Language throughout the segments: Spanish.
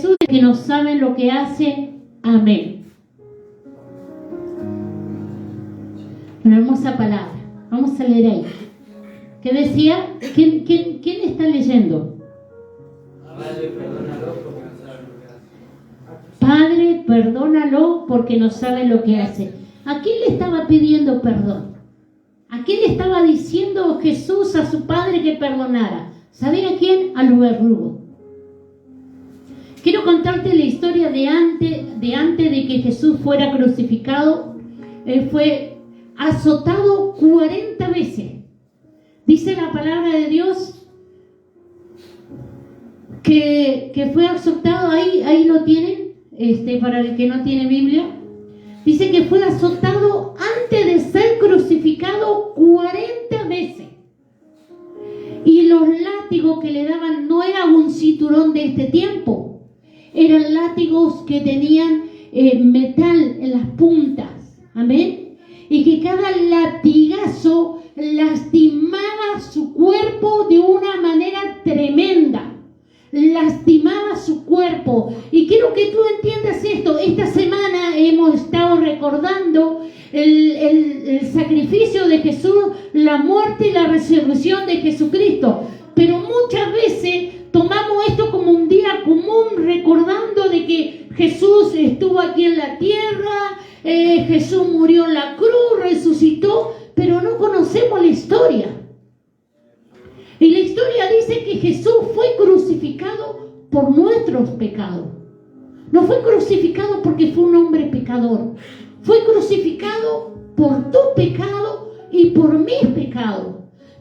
Jesús que no saben lo que hacen. Amén. Una hermosa palabra. Vamos a leer ahí. ¿Qué decía? ¿Quién está leyendo? Padre, perdónalo porque no saben lo que hace. Padre, perdónalo porque no saben lo que hace. ¿A quién le estaba pidiendo perdón? ¿A quién le estaba diciendo Jesús a su padre que perdonara? ¿Saben a quién? A los verdugos. Quiero contarte la historia de antes de que Jesús fuera crucificado. Él fue azotado 40 veces. Dice la palabra de Dios que fue azotado, ahí lo tienen, para el que no tiene Biblia. Dice que fue azotado antes de ser crucificado 40 veces. Y los látigos que le daban no era un cinturón de este tiempo. Eran látigos que tenían metal en las puntas. Amén. Y que cada latigazo lastimaba su cuerpo de una manera tremenda. Lastimaba su cuerpo. Y quiero que tú entiendas esto. Esta semana hemos estado recordando el sacrificio de Jesús, la muerte y la resurrección de Jesucristo. Pero muchas veces tomamos esto como un día común, recordando de que Jesús estuvo aquí en la tierra, Jesús murió en la cruz, resucitó, pero no conocemos la historia. Y la historia dice que Jesús fue crucificado por nuestros pecados. No fue crucificado porque fue un hombre pecador. Fue crucificado por tu pecado y por mis pecados.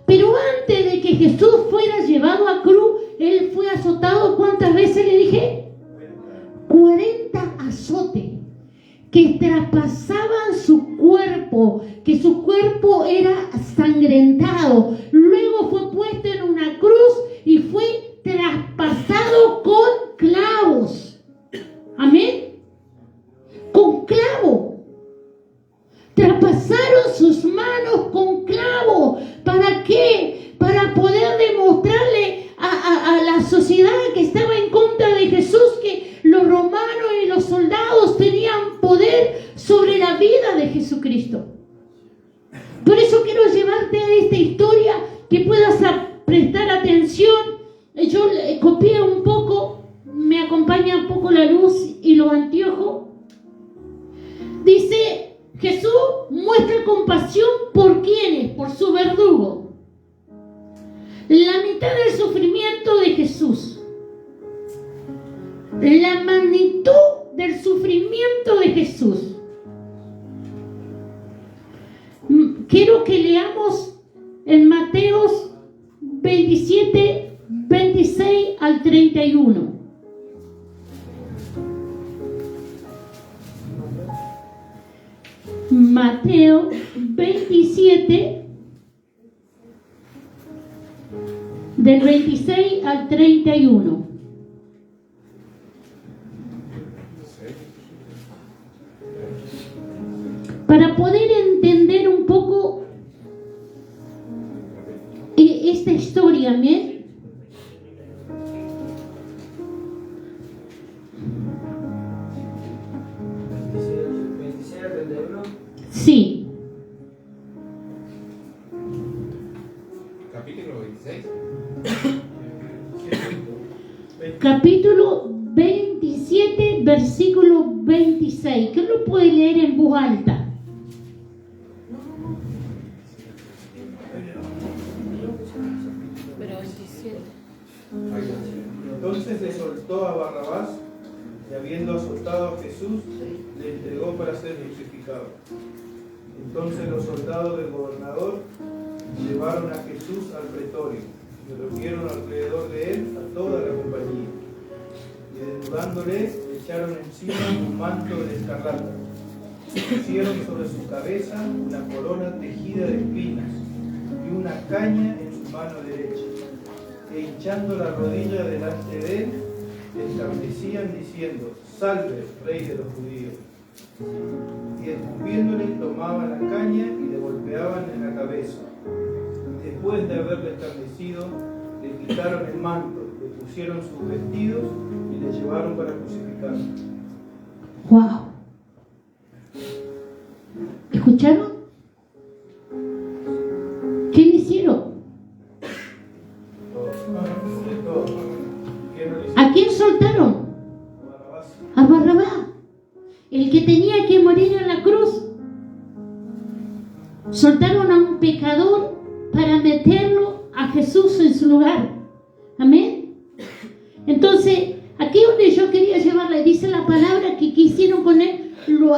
Pero antes de que Jesús fuera llevado a cruz, Él fue azotado, ¿cuántas veces le dije? 40 azotes que traspasaban su cuerpo, que su cuerpo era sangrentado. Luego fue puesto en una cruz y fue traspasado con clavos. Amén. Con clavos. Traspasaron sus manos con clavos. ¿Para qué? Para poder demostrarle a la sociedad que estaba en contra de Jesús que los romanos y los soldados tenían poder sobre la vida de Jesucristo. Por eso quiero llevarte a esta historia, que puedas prestar atención. Yo copié un poco, me acompaña un poco la luz y los anteojos. Dice, Jesús muestra compasión ¿por quiénes? Por su verdugo. La mitad del sufrimiento de Jesús, la magnitud del sufrimiento de Jesús. Quiero que leamos en Mateos 27, 26 al 31. Mateo 27, del 26 al 31. Para poder entender un poco esta historia, ¿bien? Sí. Capítulo 26. Capítulo 27, versículo 26. ¿Quién lo puede leer en voz alta? Entonces le soltó a Barrabás y habiendo azotado a Jesús, le entregó para ser crucificado. Entonces los soldados del gobernador llevaron a Jesús al pretorio y reunieron alrededor de él a toda la compañía. Y desnudándole, le echaron encima un manto de escarlata. Pusieron sobre su cabeza una corona tejida de espinas y una caña en su mano derecha. E hinchando la rodilla delante de él, le escarnecían diciendo: Salve, Rey de los judíos. Y escupiéndole, tomaban la caña y le golpeaban en la cabeza. Después de haberle escarnecido, le quitaron el manto, le pusieron sus vestidos y le llevaron llevaron para crucificarlo. ¡Wow! ¿Escucharon? ¿Qué le hicieron? De todo. ¿Qué no le hicieron? ¿A quién soltaron? Barrabás. A Barrabás, el que tenía que morir en la cruz. Soltaron a un pecador para meterlo a Jesús en su lugar. Amén. Entonces, aquí donde yo quería llevarle, dice la palabra que hicieron con él, lo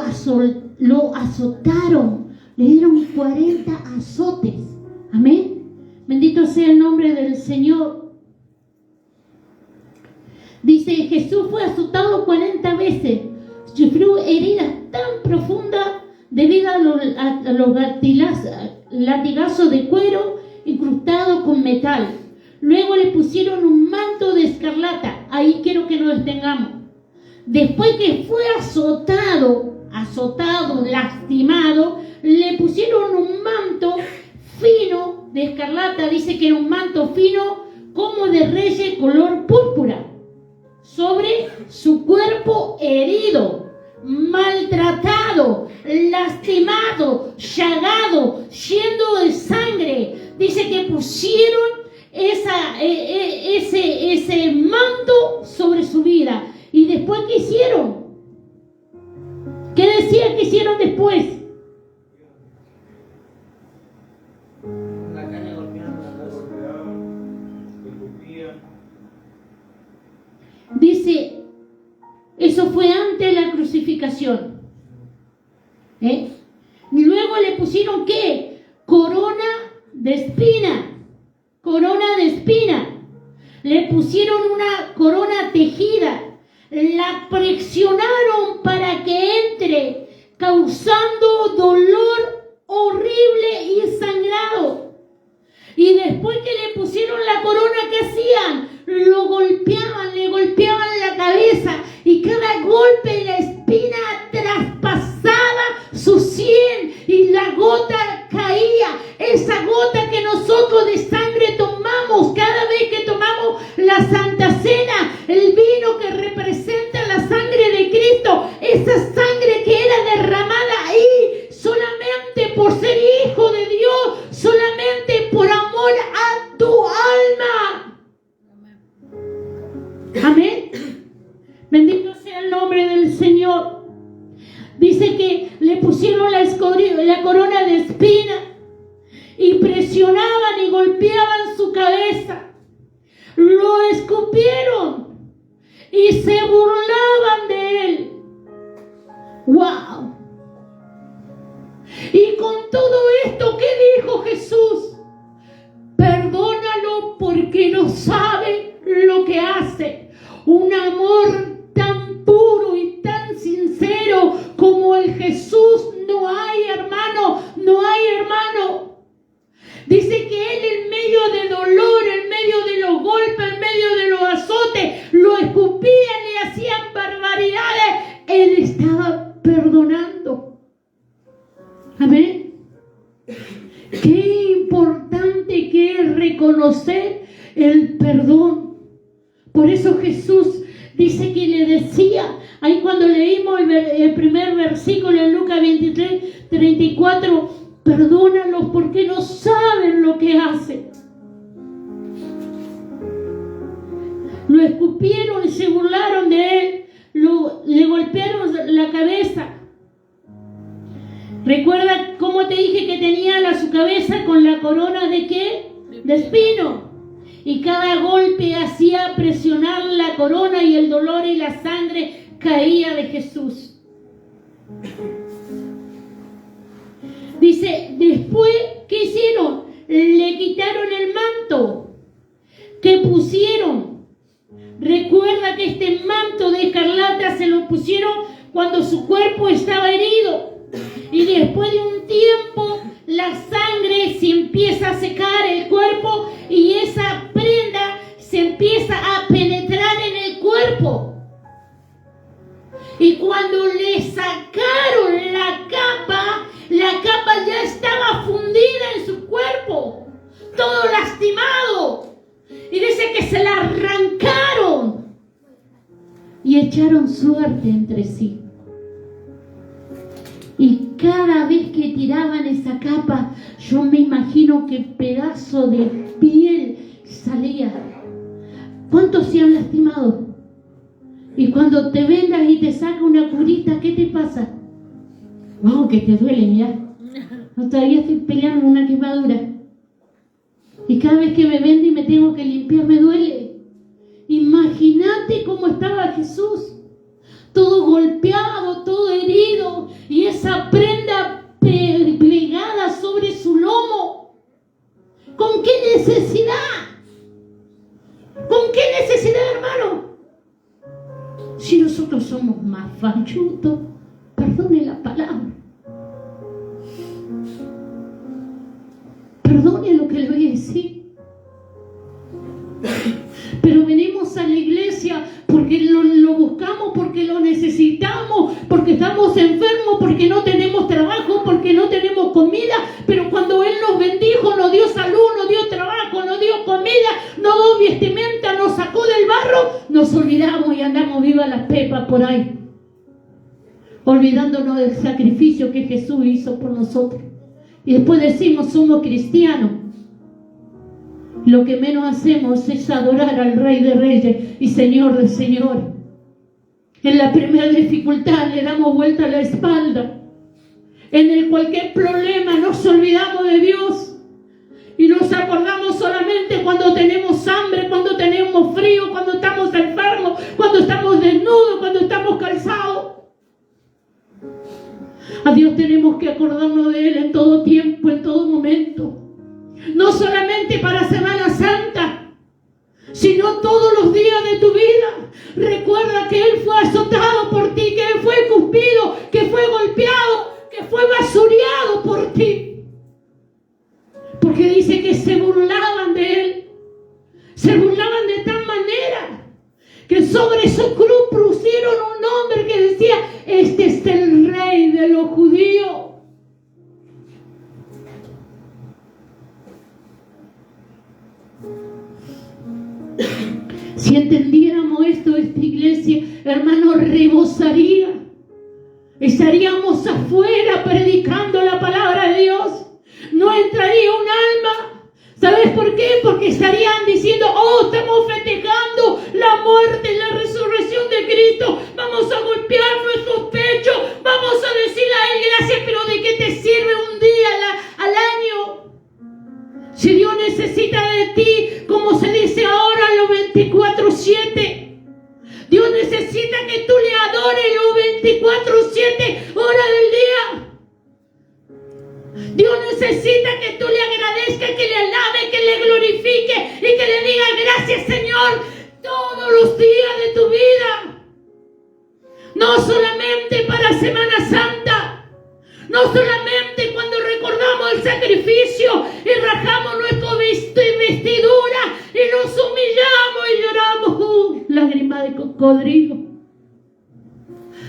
azotaron, le dieron 40 azotes. Amén. Bendito sea el nombre del Señor. Dice, Jesús fue azotado 40 veces, sufrió heridas tan profundas debido a los latigazos de cuero incrustados con metal. Luego le pusieron un manto de escarlata. Ahí quiero que nos detengamos. Después que fue azotado, lastimado, le pusieron un manto fino de escarlata. Dice que era un manto fino como de reyes color púrpura sobre su cuerpo herido, maltratado, lastimado, llagado, lleno de sangre. Dice que pusieron ese manto sobre su vida. ¿Y después qué hicieron? ¿Qué decía que hicieron después? La caña golpeando la cabeza. Golpeaban, escupían. Dice, eso fue antes de la crucificación. Luego le pusieron ¿qué? Corona de espina. Corona de espina. Le pusieron una corona tejida. La presionaron para que entre, causando dolor horrible y sangrado. Y después que le pusieron la corona, ¿qué hacían? Lo golpeaban, le golpeaban la cabeza, y cada golpe la espina traspasaba su sien y la gota caía. Esa gota que nosotros de sangre tomamos cada vez que tomamos la Santa Cena, el vino que representa la sangre de Cristo, esa sangre que era derramada ahí solamente por ser hijo de Dios, solamente por amor a tu alma. Amén. Bendito sea el nombre del Señor. Dice que le pusieron la corona de espina y presionaban y golpeaban su cabeza. Lo escupieron y se burlaban de él. ¡Wow! Y con todo esto, ¿qué dijo Jesús? Perdónalo porque no sabe lo que hace. Un amor tan puro y tan sincero como el Jesús no hay, hermano, no hay, hermano. Dice que él en medio de dolor, en medio de los golpes, en medio de los azotes, lo escupían y hacían barbaridades. Él estaba perdonando. Amén. Qué importante que es reconocer el perdón. Por eso Jesús dice que le decía, ahí cuando leímos el primer versículo en Lucas 23, 34, perdónalos porque no saben lo que hacen. Lo escupieron y se burlaron de él, le golpearon la cabeza. Recuerda cómo te dije que tenía su cabeza con la corona de ¿qué? De espino. Y cada golpe hacía presionar la corona y el dolor y la sangre caía de Jesús. Dice, después, ¿qué hicieron? Le quitaron el manto que pusieron. Recuerda que este manto de escarlata se lo pusieron cuando su cuerpo estaba herido. Y después de un tiempo, la sangre se empieza a secar el cuerpo y esa prenda se empieza a penetrar en el cuerpo. Y cuando le sacaron la capa ya estaba fundida en su cuerpo, todo lastimado. Y dice que se la arrancaron. y echaron suerte entre sí. Y cada vez que tiraban esa capa, yo me imagino que pedazo de piel salía. ¿Cuántos se han lastimado? Y cuando te vendas y te saca una curita, ¿qué te pasa? ¡Wow! Que te duele ya. No, todavía estoy peleando con una quemadura. Y cada vez que me vende y me tengo que limpiar, me duele. Imagínate cómo estaba Jesús. Todo golpeado, todo herido. Y esa prenda plegada sobre su lomo. ¿Con qué necesidad? ¿Con qué necesidad, hermano? Si nosotros somos más fanchutos, perdone la palabra. Perdone lo que le voy a decir. Pero venimos a la iglesia porque lo buscamos, porque lo necesitamos, porque estamos enfermos, porque no tenemos trabajo, porque no tenemos comida. Pero cuando Él nos bendijo, nos dio salud, nos dio trabajo, nos dio comida, nos dio vestimenta, nos sacó del barro, nos olvidamos y andamos vivas las pepas por ahí, olvidándonos del sacrificio que Jesús hizo por nosotros. Y después decimos, somos cristianos. Lo que menos hacemos es adorar al Rey de Reyes y Señor de Señores. En la primera dificultad le damos vuelta a la espalda. En cualquier problema nos olvidamos de Dios. Y nos acordamos solamente cuando tenemos hambre, cuando tenemos frío, cuando estamos enfermos, cuando estamos desnudos, cuando estamos cansados. A Dios tenemos que acordarnos de Él en todo tiempo, en todo momento. No solamente para Semana Santa, sino todos los días de tu vida. Recuerda que Él fue azotado por ti, que Él fue escupido, que fue golpeado, que fue basureado por ti. Porque dice que se burlaban de Él. Se burlaban de tal manera que sobre su cruz pusieron un nombre que decía: este es el Rey de los judíos. Si entendiéramos esto, esta iglesia, hermano, rebosaría. Estaríamos afuera predicando la palabra de Dios. No entraría un alma. ¿Sabes por qué? Porque estarían diciendo: oh, estamos festejando la muerte y la resurrección de Cristo. Vamos a golpear nuestros pechos. Vamos a decirle a Él gracias. Pero ¿de qué te sirve un día al año? Si Dios necesita de ti, como se dice ahora, los 24/7. Dios necesita que tú le adores los 24/7 horas del día. Dios necesita que tú le agradezcas, que le alabe, que le glorifique y que le diga gracias, Señor, todos los días de tu vida. No solamente para Semana Santa, no solamente cuando recordamos el sacrificio y rajamos nuestra vestidura y nos humillamos y lloramos lágrimas de cocodrilo,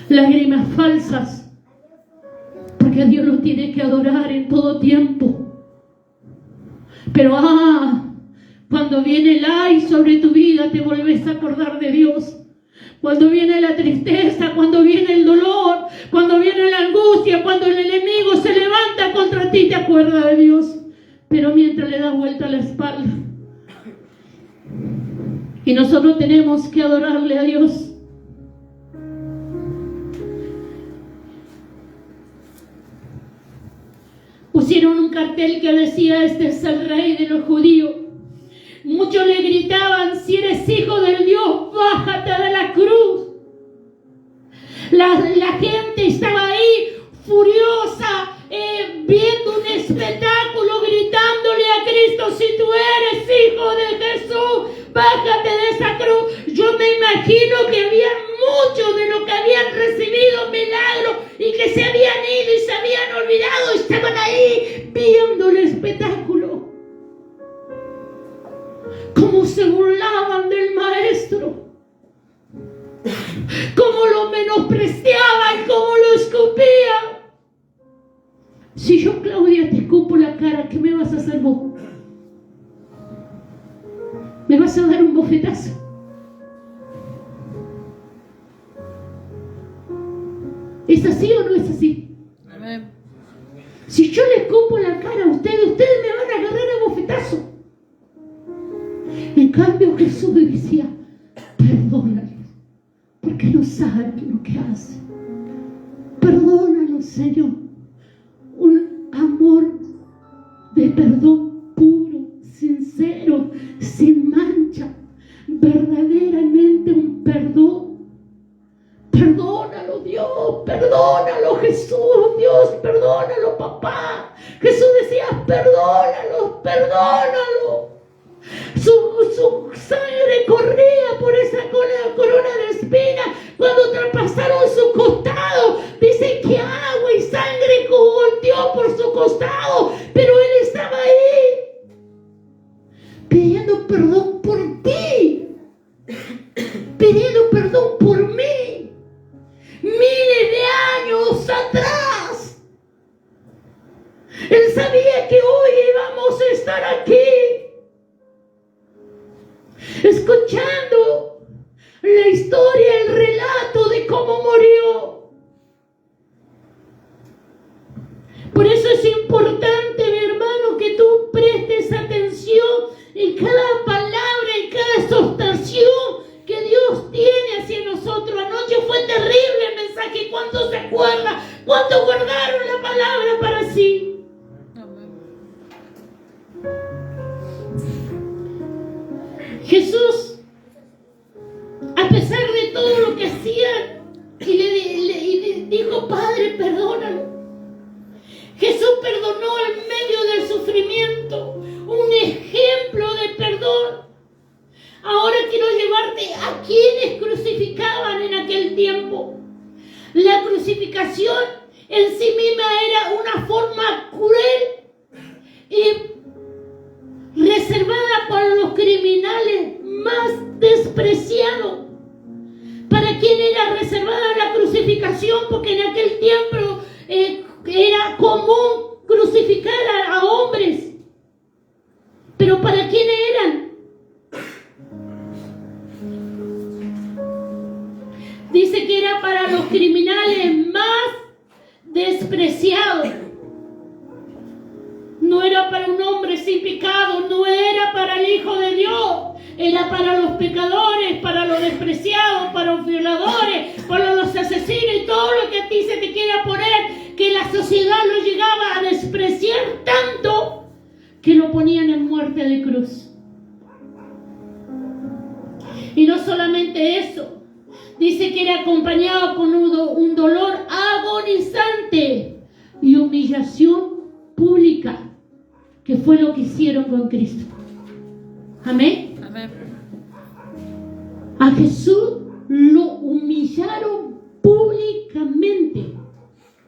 lágrimas falsas. Porque a Dios lo tiene que adorar en todo tiempo. Pero cuando viene el ay sobre tu vida, te vuelves a acordar de Dios. Cuando viene la tristeza, cuando viene el dolor, cuando viene la angustia, cuando el enemigo se levanta contra ti, te acuerdas de Dios. Pero mientras le das vuelta a la espalda. Y nosotros tenemos que adorarle a Dios. Pusieron un cartel que decía: este es el Rey de los judíos. Muchos le gritaban: si eres hijo del Dios, bájate de la cruz. La gente estaba ahí furiosa, viendo un espectáculo, gritándole a Cristo: si tú eres hijo de Jesús, bájate de esa cruz. Yo me imagino que había muchos de los que habían recibido milagros y que se habían ido y se habían olvidado, estaban ahí viendo el espectáculo. Cómo se burlaban del maestro, cómo lo menospreciaban, cómo lo escupían. Si yo, Claudia, te escupo la cara, ¿qué me vas a hacer vos? ¿Me vas a dar un bofetazo? ¿Es así o no es así? Amén. Si yo le escupo la cara a ustedes me van a agarrar a bofetazo. En cambio Jesús me decía, perdónalos, porque no saben lo que hacen. Perdónalos, Señor. Un amor de perdón puro, sincero, sin mancha, verdaderamente un perdón. Perdónalo, Dios, perdónalo, Jesús, Dios, perdónalo, papá. Jesús decía, perdónalo, perdónalo. Su sangre corría por esa corona de espinas cuando traspasaron su costado. Dice que agua y sangre goteó por su costado, pero él estaba ahí pidiendo perdón por ti, pidiendo perdón por mí, miles de años atrás. Él sabía que hoy íbamos a estar aquí escuchando la historia, el relato de cómo murió. Por eso es importante, mi hermano, que tú prestes atención en cada palabra, en cada exhortación que Dios tiene hacia nosotros. Anoche fue terrible el mensaje. ¿Cuánto se acuerda? ¿Cuánto guardaron la palabra para sí? Jesús, a pesar de todo lo que hacía, y le dijo, Padre, perdónalo. Jesús perdonó en medio del sufrimiento, un ejemplo de perdón. Ahora quiero llevarte a quienes crucificaban en aquel tiempo. La crucificación en sí misma era una forma cruel y reservada para los criminales más despreciados. ¿Para quién era reservada la crucificación? Porque en aquel tiempo era común crucificar a hombres. ¿Pero para quién eran? Dice que era para los criminales más despreciados. No era para un hombre sin pecado, no era para el Hijo de Dios, era para los pecadores, para los despreciados, para los violadores, para los asesinos y todo lo que a ti se te quiera poner, que la sociedad lo llegaba a despreciar tanto que lo ponían en muerte de cruz. Y no solamente eso, dice que era acompañado con un dolor agonizante y humillación pública, que fue lo que hicieron con Cristo. Amén. Amén. A Jesús lo humillaron públicamente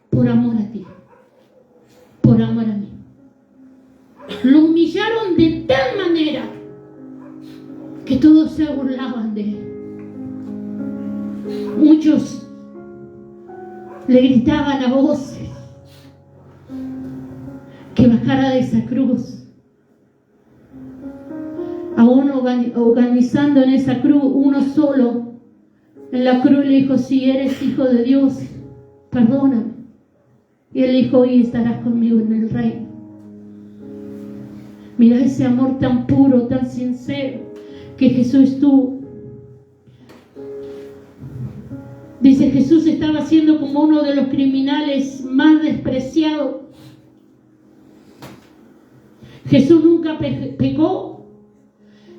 por amor a ti, por amor a mí. Lo humillaron de tal manera que todos se burlaban de él. Muchos le gritaban a voces que bajara de esa cruz. A uno organizando en esa cruz, uno solo en la cruz le dijo, si eres hijo de Dios, perdóname. Y él dijo, hoy estarás conmigo en el reino. Mira ese amor tan puro, tan sincero que Jesús tuvo. Dice, Jesús estaba siendo como uno de los criminales más despreciados. Jesús nunca pecó.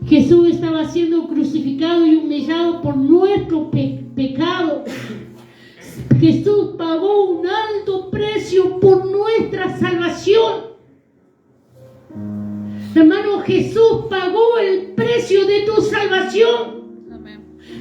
Jesús estaba siendo crucificado y humillado por nuestro pecado. Jesús pagó un alto precio por nuestra salvación. Hermano, Jesús pagó el precio de tu salvación.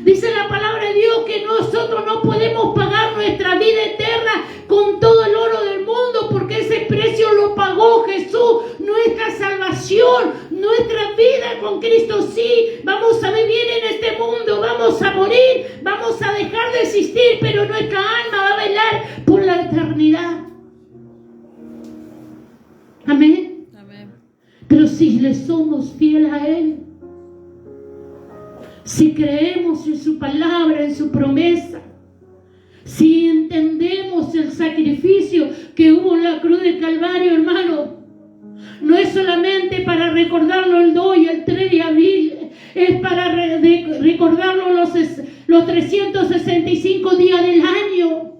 Dice la palabra de Dios que nosotros no podemos pagar nuestra vida eterna con todo el oro del mundo, porque ese precio lo pagó Jesús. Nuestra salvación, nuestra vida con Cristo, sí, vamos a vivir en este mundo, vamos a morir, vamos a dejar de existir, pero nuestra alma va a velar por la eternidad. Amén. Amén. Pero si le somos fieles a Él, si creemos en su palabra, en su promesa, si entendemos recordemos el sacrificio que hubo en la cruz del Calvario, hermano. No es solamente para recordarlo el 2 y el 3 de abril, es para recordarlo los 365 días del año.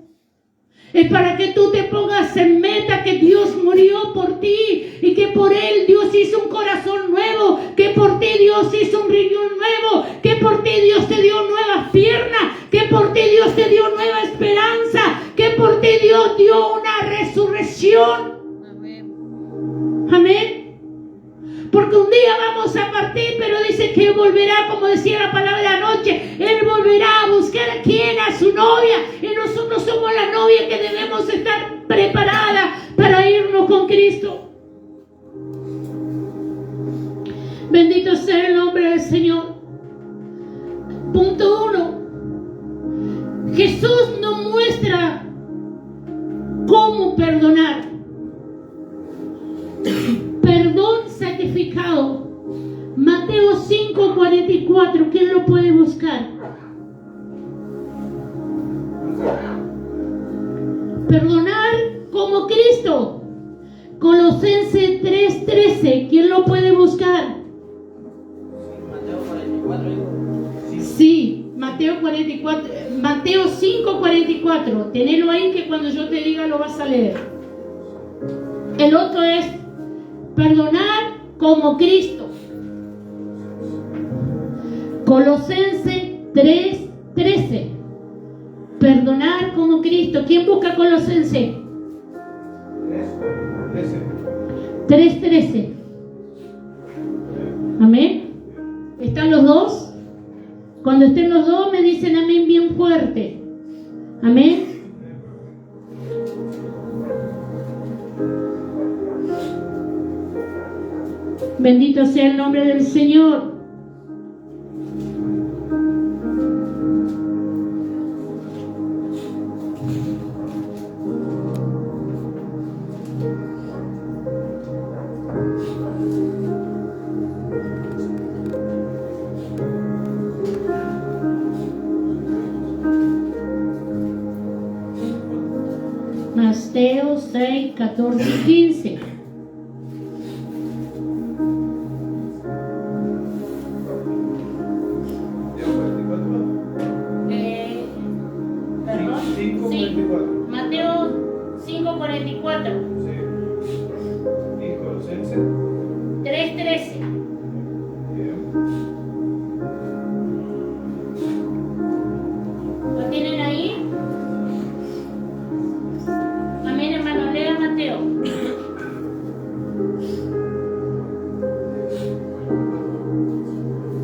Es para que tú te pongas en meta que Dios murió por ti y que por Él Dios hizo un corazón nuevo, que por ti Dios hizo un riñón nuevo, que por ti Dios te dio nuevas piernas, que por ti Dios te dio nueva esperanza, que por ti Dios dio una resurrección. Amén. Porque un día vamos a partir, pero dice que Él volverá, como decía la palabra de anoche, Él volverá a buscar a quién, a su novia, y nosotros somos la novia que debemos estar preparada para irnos con Cristo. Bendito sea el nombre del Señor. Punto 1. Jesús nos muestra cómo perdonar. Perdón sacrificado. Mateo 5:44. ¿Quién lo puede buscar? Perdonar como Cristo. Colosenses 3:13. ¿Quién lo puede buscar? Mateo 44. Sí, Mateo 5:44. Tenelo ahí que cuando yo te diga lo vas a leer. El otro es perdonar como Cristo. Colosenses 3:13. Perdonar como Cristo. ¿Quién busca Colosenses? 3:13. Amén. ¿Están los dos? Cuando estén los dos me dicen amén bien fuerte. Amén. Bendito sea el nombre del Señor. Mateo 6, 14 y 15. Mateo 5:44. Sí. Y Colosenses 3:13. ¿Lo tienen ahí? Amén, hermano. Lea Mateo.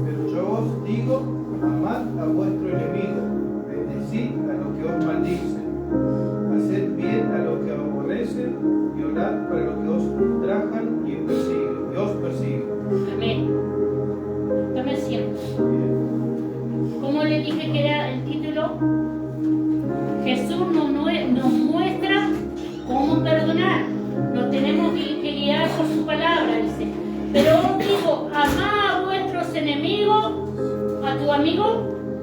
Pero yo os digo, amad a vuestro enemigo, bendecid a los que os maldicen, haced bien a los que os aborrecen y orad para los que os ultrajan y os persiguen. Amén. Tome asiento. Como le dije que era el título, Jesús nos muestra cómo perdonar. Nos tenemos que guiar por su palabra, dice. Pero os digo, amad a vuestros enemigos. ¿A tu amigo?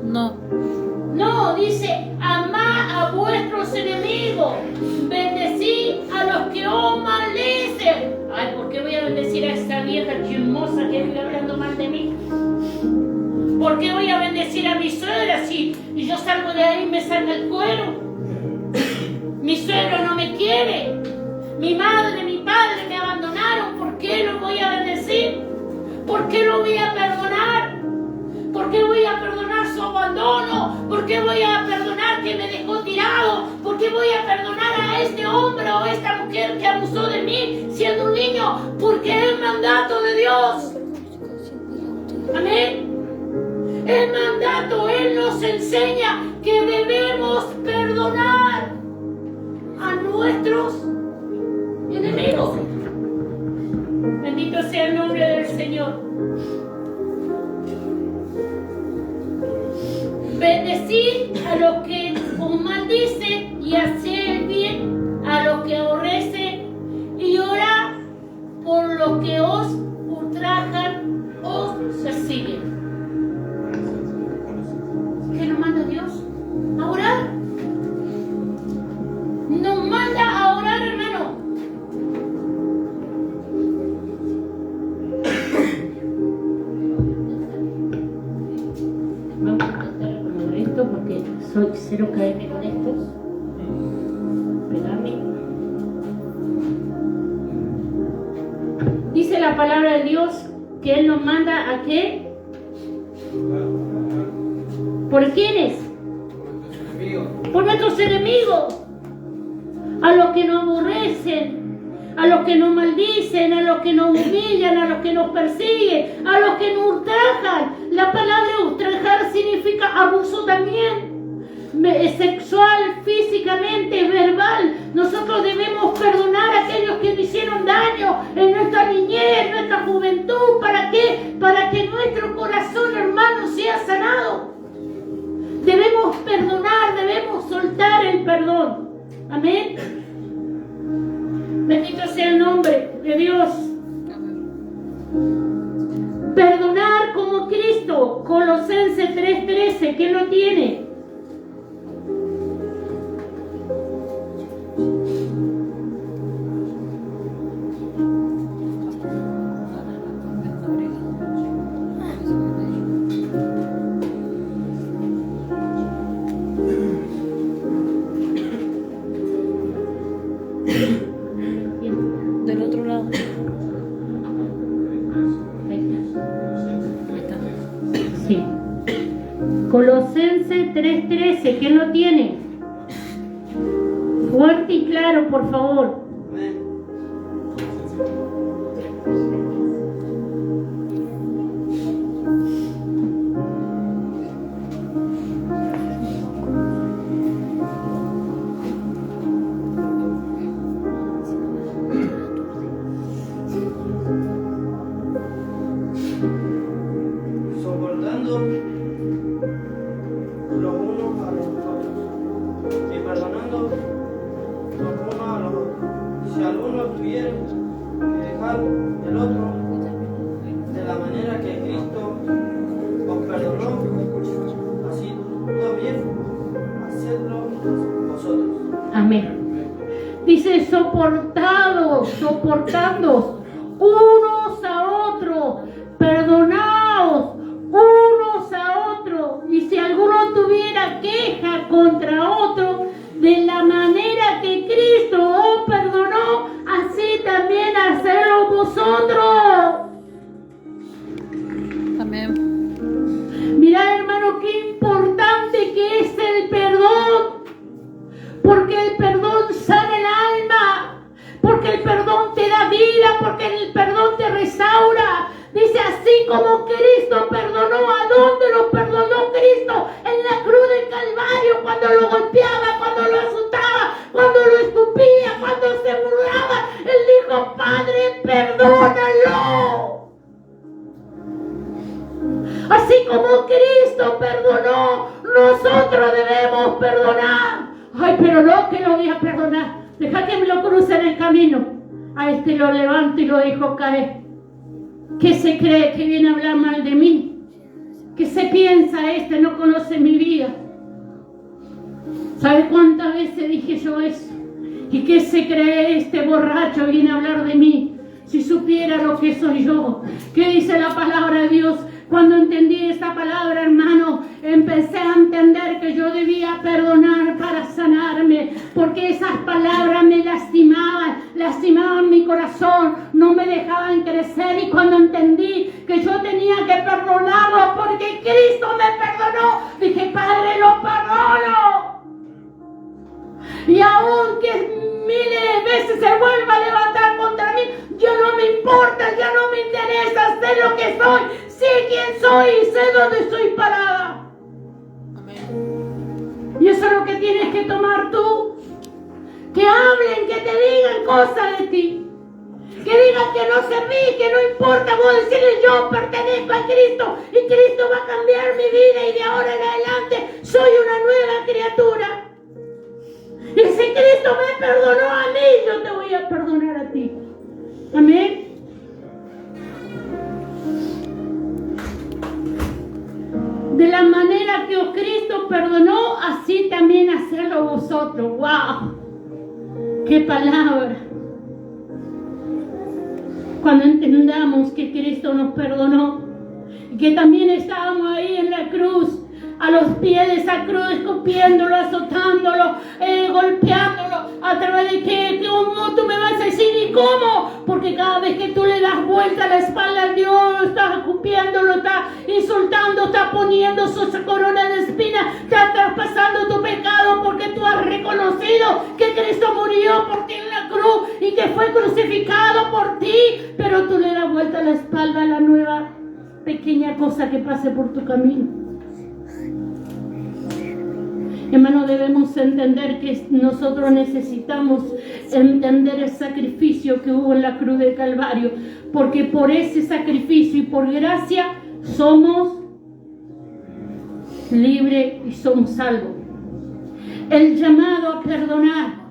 No. No, dice, amad a vuestros enemigos, bendecid a los que os maldicen. Ay, ¿por qué voy a bendecir a esta vieja chismosa que vive hablando mal de mí? ¿Por qué voy a bendecir a mi suegra si yo salgo de ahí y me salga el cuero? Mi suegro no me quiere. Mi madre, mi padre me abandonaron. ¿Por qué lo voy a bendecir? ¿Por qué lo voy a perdonar? ¿Por qué voy a perdonar su abandono? ¿Por qué voy a perdonar que me dejó tirado? ¿Por qué voy a perdonar a este hombre o esta mujer que abusó de mí siendo un niño? Porque es el mandato de Dios. Amén. El mandato, Él nos enseña que debemos perdonar a nuestros enemigos. Bendito sea el nombre del Señor. Bendecid a los que os maldicen y haced el bien a los que aborrecen y orad por los que os ultrajan o persiguen. ¿Qué nos manda Dios? A orar. poquito porque soy cero caerme con estos. Pegarme. Dice la palabra de Dios que Él nos manda ¿a qué? ¿Por quiénes? Por nuestros enemigos. A los que nos aborrecen, a los que nos maldicen, a los que nos humillan, a los que nos persiguen, a los que nos ultrajan. La palabra ultrajar significa abuso también. Sexual, físicamente, verbal. Nosotros debemos perdonar a aquellos que nos hicieron daño en nuestra niñez, en nuestra juventud. ¿Para qué? Para que nuestro corazón, hermano, sea sanado. Debemos perdonar, debemos soltar el perdón. Amén. Bendito sea el nombre de Dios. Perdonar como Cristo. Colosenses 3:13. ¿Quién lo tiene? Del otro lado. Sí. Colosenses 3:13. ¿Quién lo tiene? Fuerte y claro, por favor. Soportando los unos a los otros y perdonando los unos a los otros. Si alguno tuviera que dejar el otro de la manera que Cristo os perdonó, así también hacedlo vosotros. Amén. Dice soportando unos a otros, perdonaos unos a otros, y si alguno tuviera queja contra otro, de la manera que Cristo os perdonó, así también hacedlo vosotros. Amén. Mirá, hermano, qué importante que es el perdón, porque el perdón sana el alma, porque el perdón te da vida, porque el perdón te restaura. Dice, así como Cristo perdonó. ¿A dónde lo perdonó Cristo? En la cruz del Calvario, cuando lo golpeaba, cuando lo azotaba, cuando lo escupía, cuando se burlaba. Él dijo, Padre, perdónalo. Así como Cristo perdonó, nosotros debemos perdonar. Ay, pero no, que lo voy a perdonar. Deja que me lo cruce en el camino. A este lo levanto y lo dejo caer. ¿Qué se cree que viene a hablar mal de mí? ¿Qué se piensa este? No conoce mi vida. ¿Sabe cuántas veces dije yo eso? ¿Y qué se cree este borracho viene a hablar de mí? Si supiera lo que soy yo. ¿Qué dice la palabra de Dios? Cuando entendí esta palabra, hermano, empecé a entender que yo debía perdonar para sanarme, porque esas palabras me lastimaban mi corazón, no me dejaban crecer. Y cuando entendí que yo tenía que perdonarlo porque Cristo me perdonó, dije, Padre, lo perdono. Y aunque miles de veces se vuelva a levantar contra mí, ya no me importa, ya no me interesa, sé lo que soy, sé quién soy y sé dónde estoy parada. Amén. Y eso es lo que tienes que tomar tú. Que hablen, que te digan cosas de ti. Que digan que no serví, que no importa. Vos decirles, yo pertenezco a Cristo y Cristo va a cambiar mi vida y de ahora en adelante soy una nueva criatura. Y si Cristo me perdonó a mí, yo te voy a perdonar a ti. Amén. De la manera que Cristo perdonó, así también hacerlo vosotros. ¡Wow! ¡Qué palabra! Cuando entendamos que Cristo nos perdonó y que también estábamos ahí en la cruz, a los pies de esa cruz, escupiéndolo, azotándolo, golpeándolo, a través de que ¿cómo tú me vas a decir? ¿Y cómo? Porque cada vez que tú le das vuelta a la espalda a Dios, lo estás escupiendo, lo estás insultando, estás poniendo su corona de espinas, estás traspasando tu pecado, porque tú has reconocido que Cristo murió por ti en la cruz y que fue crucificado por ti, pero tú le das vuelta a la espalda a la nueva pequeña cosa que pase por tu camino. Hermano, debemos entender que nosotros necesitamos entender el sacrificio que hubo en la cruz del Calvario, porque por ese sacrificio y por gracia somos libres y somos salvos. El llamado a perdonar,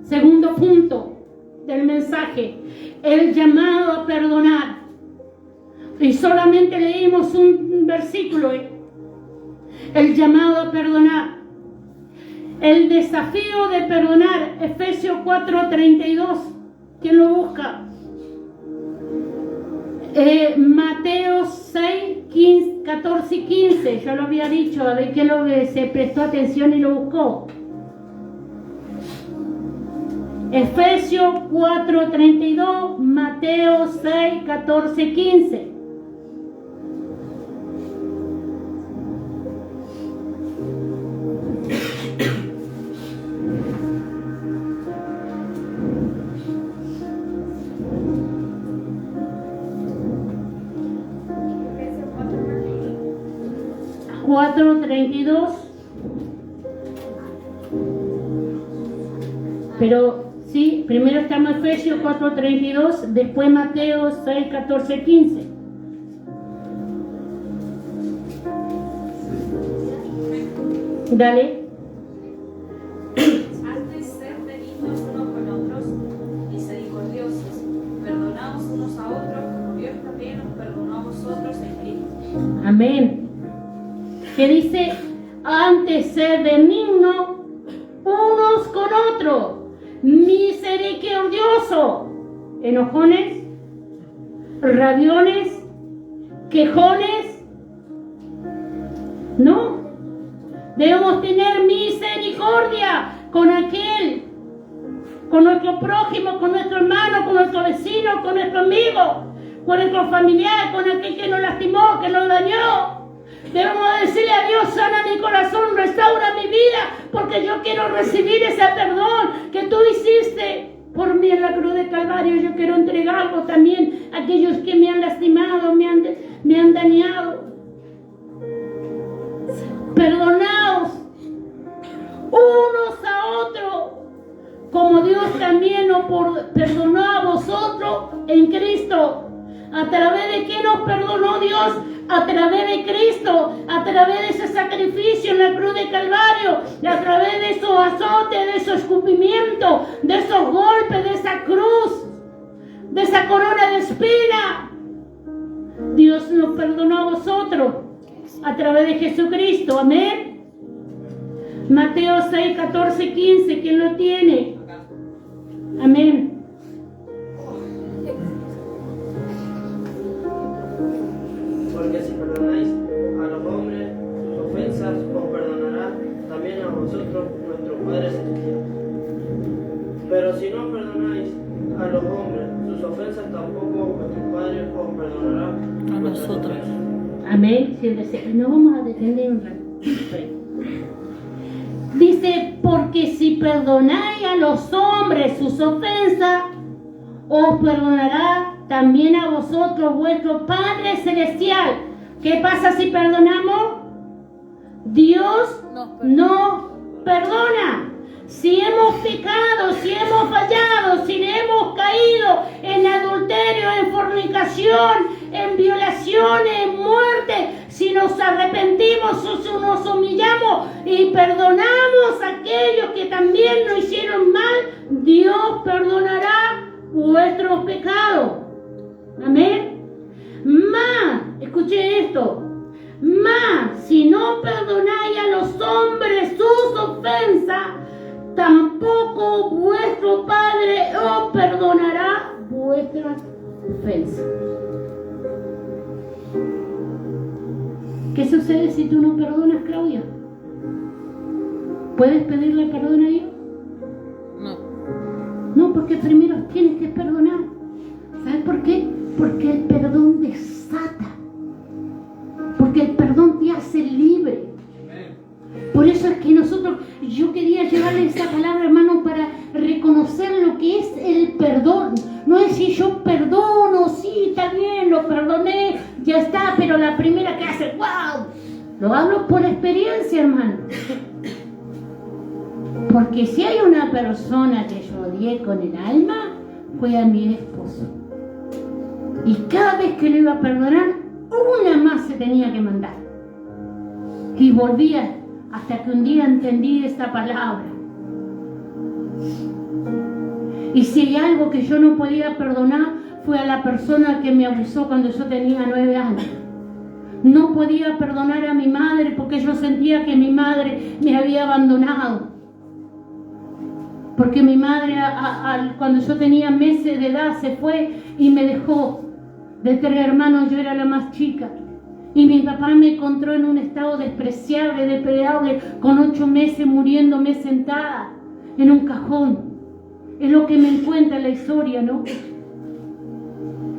segundo punto del mensaje, el llamado a perdonar. Y solamente leímos un versículo, el llamado a perdonar. El desafío de perdonar, Efesios 4:32. ¿Quién lo busca? Mateo 6, 14 y 15. Yo lo había dicho, a ver quién se prestó atención y lo buscó. Efesios 4:32, Mateo 6, 14, 15. Pero sí, primero estamos en Efesios 4:32, después Mateo 6, 14, 15. Dale. Antes ser benignos unos con otros, misericordiosos, perdonaos unos a otros, como Dios también os perdonó a vosotros en Cristo. Amén. Que dice, antes ser benignos unos con otros, misericordioso, enojones, rabiones, quejones, no, debemos tener misericordia con aquel, con nuestro prójimo, con nuestro hermano, con nuestro vecino, con nuestro amigo, con nuestro familiar, con aquel que nos lastimó, que nos dañó. Debemos decirle a Dios, sana mi corazón, restaura mi vida, porque yo quiero recibir ese perdón que tú hiciste por mí en la cruz de Calvario. Yo quiero entregarlo también a aquellos que me han lastimado, me han dañado. Perdonaos unos a otros, como Dios también nos perdonó a vosotros en Cristo. ¿A través de qué nos perdonó Dios? A través de Cristo, a través de ese sacrificio en la cruz de Calvario, a través de esos azotes, de esos escupimientos, de esos golpes, de esa cruz, de esa corona de espina. Dios nos perdonó a vosotros a través de Jesucristo. Amén. Mateo 6, 14, 15. ¿Quién lo tiene? Amén. Porque si perdonáis a los hombres sus ofensas, os perdonará también a vosotros nuestro Padre Celestial. Pero si no perdonáis a los hombres sus ofensas, tampoco vuestro Padre os perdonará A nosotros. Amén. Siéntese. Nos vamos a detener un rato. Dice, porque si perdonáis a los hombres sus ofensas, os perdonará también a vosotros vuestro Padre Celestial. ¿Qué pasa si perdonamos? Dios nos perdona. Si hemos pecado, si hemos fallado, si hemos caído en adulterio, en fornicación, en violaciones, en muerte, si nos arrepentimos, si nos humillamos y perdonamos a aquellos que también nos hicieron mal, Dios perdonará vuestros pecados. Amén. Más, escuchen esto, más si no perdonáis a los hombres sus ofensas, tampoco vuestro Padre os perdonará vuestras ofensas. ¿Qué sucede si tú no perdonas, Claudia? ¿Puedes pedirle perdón a Dios? No. No, porque primero tienes que perdonar. ¿Sabes por qué? Porque el perdón desata. Porque el perdón te hace libre. Por eso es que yo quería llevarle esa palabra, hermano, para reconocer lo que es el perdón. No es si yo perdono, sí, está bien, lo perdoné, ya está, pero la primera que hace, ¡wow! Lo hablo por experiencia, hermano. Porque si hay una persona que yo odié con el alma, fue a mi esposo. Y cada vez que le iba a perdonar, una más se tenía que mandar. Y volvía hasta que un día entendí esta palabra. Y si hay algo que yo no podía perdonar, fue a la persona que me abusó cuando yo tenía 9 años. No podía perdonar a mi madre porque yo sentía que mi madre me había abandonado. Porque mi madre cuando yo tenía meses de edad se fue y me dejó. De 3 hermanos yo era la más chica. Y mi papá me encontró en un estado despreciable, depredable, con 8 meses muriéndome sentada en un cajón. Es lo que me cuenta la historia, ¿no?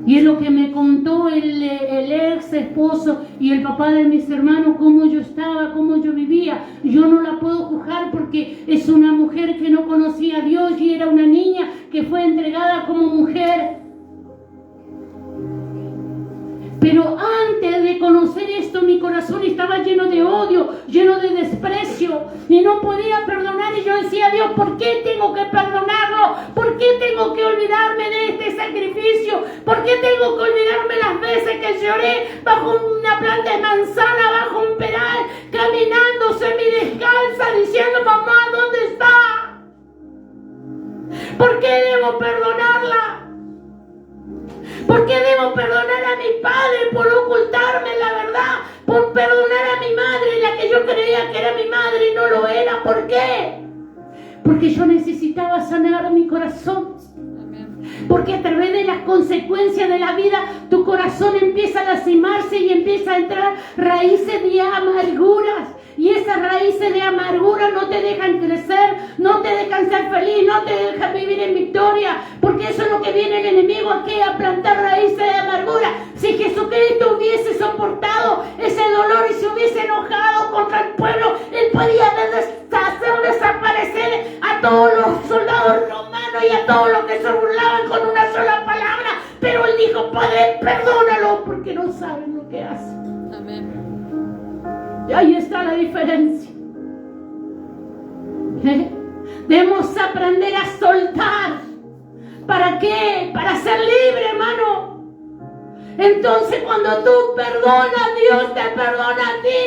Y es lo que me contó el ex esposo y el papá de mis hermanos, cómo yo estaba, cómo yo vivía. Yo no la puedo juzgar porque es una mujer que no conocía a Dios y era una niña que fue entregada como mujer. Pero antes de conocer esto, mi corazón estaba lleno de odio, lleno de desprecio, y no podía perdonar. Y yo decía, Dios, ¿por qué tengo que perdonarlo? ¿Por qué tengo que olvidarme de este sacrificio? ¿Por qué tengo que olvidarme las veces que lloré bajo una planta de manzana, bajo un peral, caminando semidescalza, diciendo, mamá, ¿dónde está? ¿Por qué debo perdonarla? ¿Por qué debo perdonar a mi padre por ocultarme la verdad? Por perdonar a mi madre, la que yo creía que era mi madre y no lo era. ¿Por qué? Porque yo necesitaba sanar mi corazón. Porque a través de las consecuencias de la vida, tu corazón empieza a lastimarse y empieza a entrar raíces de amarguras. Y esas raíces de amargura no te dejan crecer, no te dejan ser feliz, no te dejan vivir en victoria. Porque eso es lo que viene el enemigo aquí, a plantar raíces de amargura. Si Jesucristo hubiese soportado ese dolor y se hubiese enojado contra el pueblo, Él podía hacer desaparecer a todos los soldados romanos y a todos los que se burlaban con una sola palabra. Pero Él dijo, Padre, perdónalo porque no saben lo que hacen. Amén. Y ahí está la diferencia. Debemos aprender a soltar. ¿Para qué? Para ser libre, hermano. Entonces cuando tú perdonas, Dios te perdona a ti.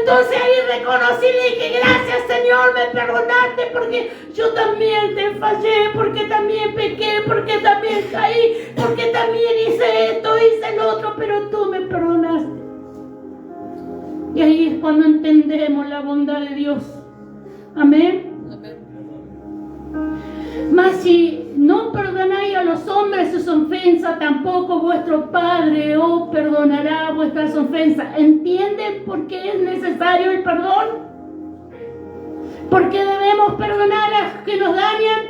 Entonces ahí reconocí y dije, gracias Señor, me perdonaste porque yo también te fallé, porque también pequé, porque también caí, porque también hice esto, hice el otro, pero tú me perdonaste. Y ahí es cuando entendemos la bondad de Dios. Amén. Amén. Mas si no perdonáis a los hombres sus ofensas, tampoco vuestro Padre os perdonará vuestras ofensas. ¿Entienden por qué es necesario el perdón? ¿Por qué debemos perdonar a los que nos dañan?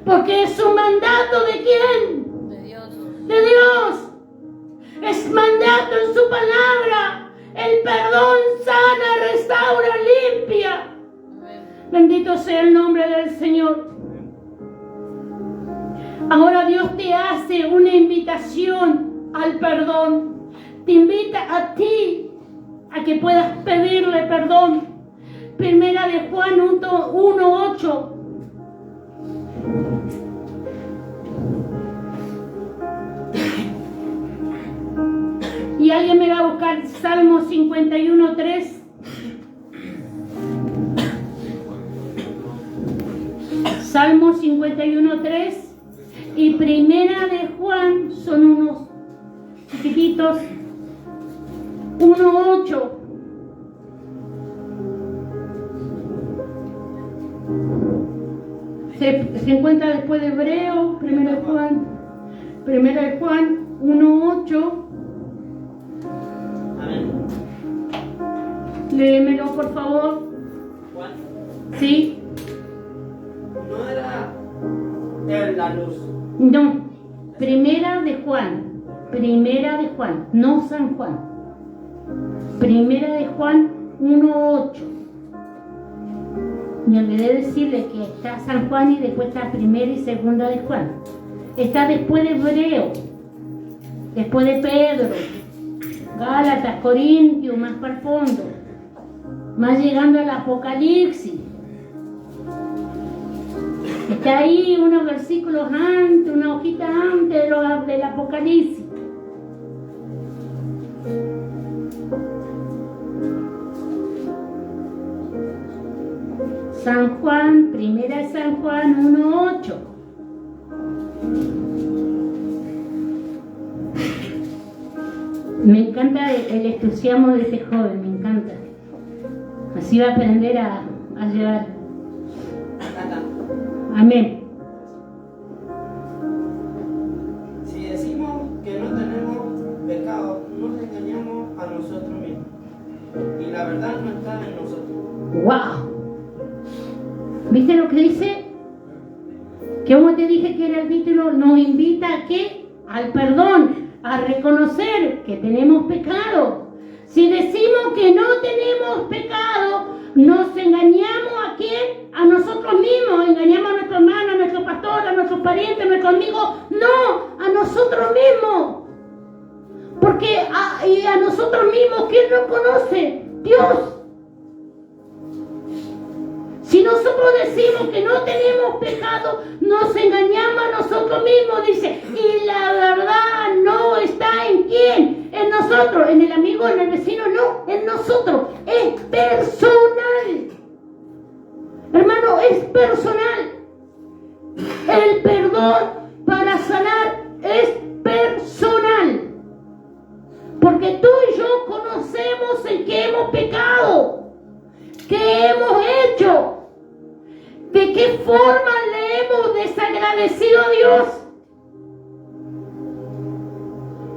Porque es un mandato ¿de quién? De Dios. De Dios. Es mandato en su palabra. El perdón sana, restaura, limpia. Amén. Bendito sea el nombre del Señor. Ahora Dios te hace una invitación al perdón. Te invita a ti a que puedas pedirle perdón. Primera de Juan 1:8. Y alguien me va a buscar Salmo 51:3. Salmo 51:3 y Primera de Juan son unos chiquititos. 1:8. Se encuentra después de Hebreo, Primera de Juan 1:8. Amén. Léemelo, por favor. Juan Sí. no era él la luz. No. Primera de Juan. Primera de Juan. No San Juan. Primera de Juan 1:8. Me olvidé decirle que está San Juan y después está primera y segunda de Juan. Está después de Hebreo, después de Pedro, Gálatas, Corintios, más para el fondo, más llegando al Apocalipsis. Está ahí unos versículos antes, una hojita antes del Apocalipsis. San Juan, primera de San Juan 1:8. Me encanta el entusiasmo de este joven, me encanta. Así va a aprender a llevar. Acá está. Amén. Si decimos que no tenemos pecado, nos engañamos a nosotros mismos. Y la verdad no está en nosotros. ¡Wow! ¿Viste lo que dice? Que como te dije que era el título, nos invita a qué? Al perdón, a reconocer que tenemos pecado. Si decimos que no tenemos pecado, nos engañamos a quién? A nosotros mismos. Engañamos a nuestro hermano, a nuestro pastor, a nuestros parientes, a nuestros amigos. No, a nosotros mismos. Porque a nosotros mismos, ¿quién nos conoce? Dios. Si nosotros decimos que no tenemos pecado, nos engañamos a nosotros mismos, dice, y la verdad no está en quién, en nosotros, en el amigo, en el vecino, no, en nosotros, es personal. Hermano, es personal. El perdón para sanar es personal. Porque tú y yo conocemos en qué hemos pecado, qué hemos hecho. ¿De qué forma le hemos desagradecido a Dios?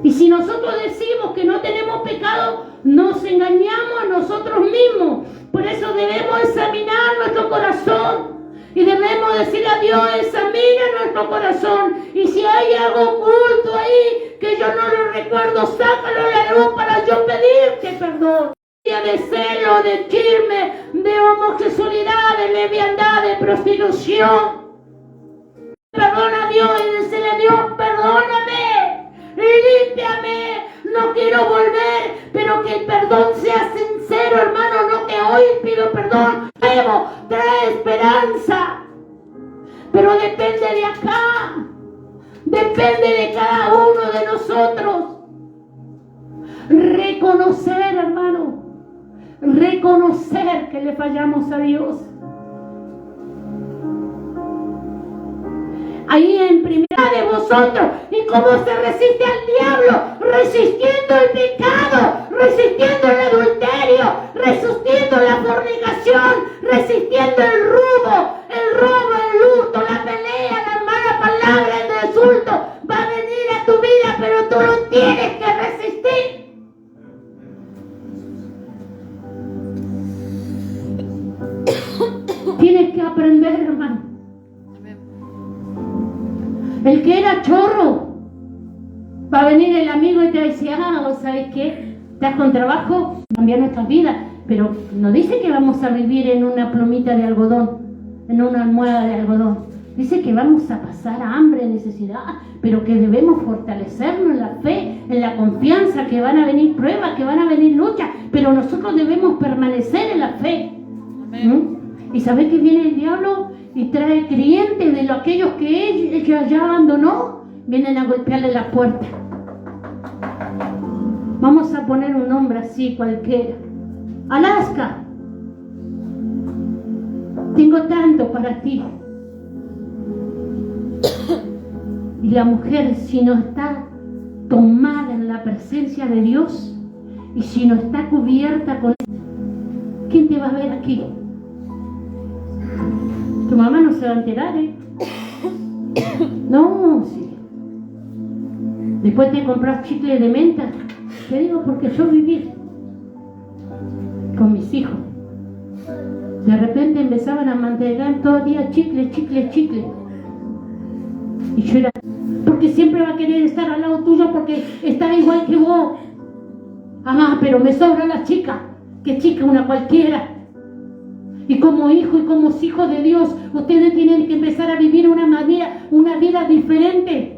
Y si nosotros decimos que no tenemos pecado, nos engañamos a nosotros mismos. Por eso debemos examinar nuestro corazón. Y debemos decirle a Dios, examina nuestro corazón. Y si hay algo oculto ahí que yo no lo recuerdo, sácalo a la luz para yo pedirte perdón. De celo, de chisme, de homosexualidad, de leviandad, de prostitución. Perdona a Dios y decirle a Dios, perdóname, límpiame, no quiero volver, pero que el perdón sea sincero, hermano, no que hoy pido perdón, luego trae esperanza. Pero depende de acá, depende de cada uno de nosotros. Reconocer, hermano, reconocer que le fallamos a Dios. Ahí en primera de vosotros, y cómo se resiste al diablo, resistiendo el pecado, resistiendo el adulterio, resistiendo la fornicación, resistiendo el robo, el hurto, la pelea, la mala palabra, el insulto. Va a venir a tu vida, pero tú lo tienes que resistir. Tienes que aprender, hermano. El que era chorro, va a venir el amigo y te va a decir, ¿sabes qué? Estás con trabajo, cambiar nuestras vidas. Pero no dice que vamos a vivir en una plumita de algodón, en una almohada de algodón. Dice que vamos a pasar hambre, necesidad, pero que debemos fortalecernos en la fe, en la confianza, que van a venir pruebas, que van a venir luchas, pero nosotros debemos permanecer en la fe. ¿Y sabés que viene el diablo y trae creyentes de aquellos que ella ya abandonó? Vienen a golpearle la puerta. Vamos a poner un nombre así cualquiera. Alaska, tengo tanto para ti. Y la mujer, si no está tomada en la presencia de Dios y si no está cubierta con... ¿Quién te va a ver aquí? Tu mamá no se va a enterar, ¿eh? No, sí. Después te compras chicle de menta. Te digo porque yo viví. con mis hijos. De repente empezaban a mantener todo el día chicle. Y yo era, porque siempre va a querer estar al lado tuyo porque está igual que vos. Ah, pero me sobra la chica. ¿Qué chica? Una cualquiera. Y como hijo y como hijos de Dios, ustedes tienen que empezar a vivir una vida diferente.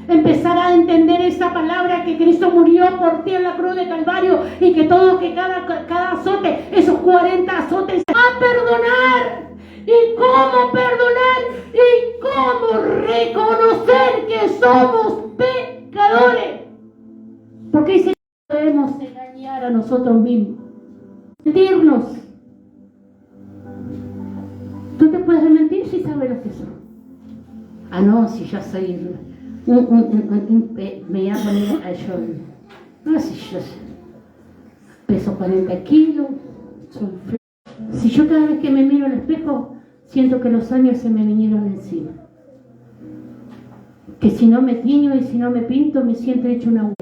Empezar a entender esa palabra que Cristo murió por ti en la cruz de Calvario y que cada azote, esos 40 azotes, a perdonar. ¿Y cómo perdonar? ¿Y cómo reconocer que somos pecadores? Porque dice que debemos engañar a nosotros mismos, mentirnos. Tú te puedes mentir si sabes lo que sos. Ah, no, si yo soy me voy a poner a yo. No, si yo peso 40 kilos, soy feo. Si yo cada vez que me miro al espejo siento que los años se me vinieron encima, que si no me tiño y si no me pinto me siento hecho una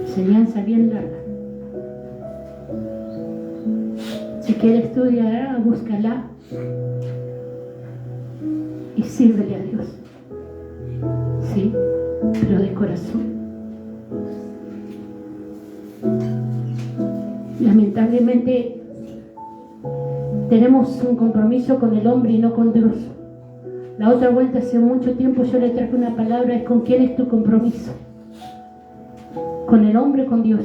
enseñanza bien larga. Si quiere estudiarla, búscala y sírvele a Dios. Sí, pero de corazón. Lamentablemente tenemos un compromiso con el hombre y no con Dios. La otra vuelta, hace mucho tiempo, yo le traje una palabra: es con quién es tu compromiso. ¿Con el hombre o con Dios?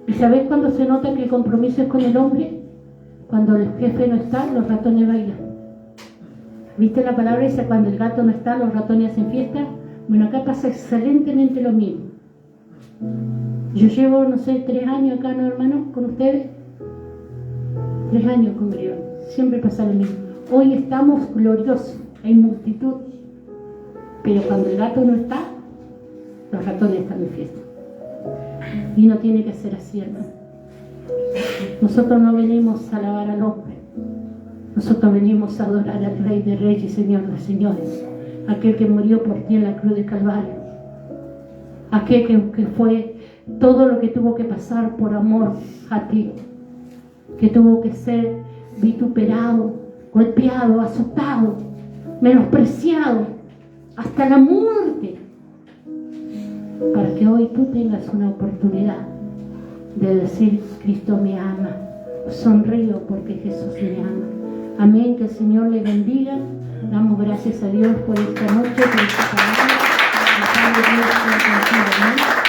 ¿Y sabés cuándo se nota que el compromiso es con el hombre? Cuando el jefe no está, los ratones bailan. ¿Viste la palabra esa? Cuando el gato no está, los ratones hacen fiesta. Bueno, acá pasa excelentemente lo mismo. Yo llevo, no sé, 3 años acá, ¿no, hermano? Con ustedes. 3 años congregando. Siempre pasa lo mismo. Hoy estamos gloriosos, hay multitud. Pero cuando el gato no está, los ratones están de fiesta. Y no tiene que ser así, hermano. Nosotros no venimos a alabar al hombre. Nosotros venimos a adorar al Rey de Reyes y Señor de Señores. Aquel que murió por ti en la cruz de Calvario. Aquel que fue todo lo que tuvo que pasar por amor a ti. Que tuvo que ser vituperado, golpeado, azotado, menospreciado, hasta la muerte. Para que hoy tú tengas una oportunidad de decir: Cristo me ama. Sonrío porque Jesús me ama. Amén. Que el Señor le bendiga. Damos gracias a Dios por esta noche, por esta palabra. Que el Padre Dios sea contigo. Amén.